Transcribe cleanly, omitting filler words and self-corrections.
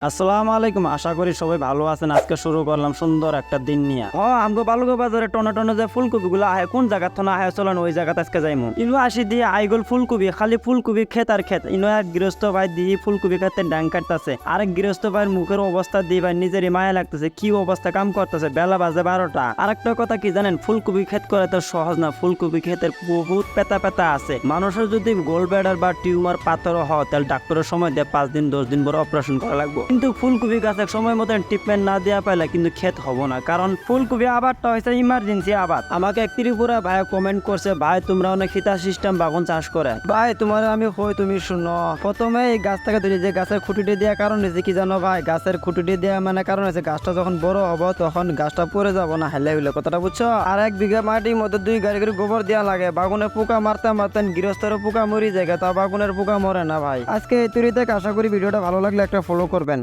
আসসালামু আলাইকুম, আশা করি সবাই ভালো আছেন। আজকে শুরু করলাম সুন্দর একটা দিন নিয়ে। আমগো বালুগো বাজারে টনে টনে যে ফুলকপি গুলো আহে, কোন জায়গা থনা আহে চলেন ওই জায়গাতে আজকে যাইমু। ইনু আসি দিয়ে আইগল ফুলকপি, খালি ফুলকপি ক্ষেত আর ক্ষেত। ইনু এক গৃহস্থ ভাই দিয়ে ফুলকপি খেতে ডাং কাটতেছে, আরেক গৃহস্থ ভাইয়ের মুখের অবস্থা দিয়ে ভাই নিজেরই মায়া লাগতেছে, কি অবস্থা কাম করতেছে। বেলা বাজে 12টা। আরেকটা কথা কি জানেন, ফুলকপি ক্ষেত করা তো সহজ না। ফুলকপি ক্ষেতের বহুত পেতা পেতা আছে। মানুষের যদি গোল ব্যাডার বা টিউমার পাথর হয় তাহলে ডাক্তারের সময় দিয়ে 5 দিন 10 দিন পরে অপারেশন করা লাগবে। কিন্তু ফুলকপি গাছে সময় মতন ট্রিটমেন্ট না দেওয়া পাইলে কিন্তু ক্ষেত হবো না, কারণ ফুলকপি আবারটা হয়েছে ইমার্জেন্সি আবাদ। আমাকে এক ত্রিপুরা ভাই কমেন্ট করছে, ভাই তোমরা অনেক হিতা সিস্টেম বাগান চাষ করে। ভাই তোমার আমি হই, তুমি শুনো। প্রথমে এই গাছটাকে ধরে যে গাছের খুঁটিটি দেওয়ার কারণ হয়েছে কি জানো ভাই, গাছের খুঁটিটি দেওয়া মানে কারণ হয়েছে গাছটা যখন বড় হবো তখন গাছটা পড়ে যাবো না, হেলে হইলে কথাটা বুঝছো। আর 1 বিঘা মাটির মধ্যে 2 গাড়ি করে গোবর দেওয়া লাগে। বাগুনে পোকা মারতে মারতেন গৃহস্থের পোকা মরি যায়, তা বাগুনের পোকা মরে না ভাই। আজকে এই তৈরিতে আশা করি ভিডিওটা ভালো লাগলে একটা ফলো করবেন।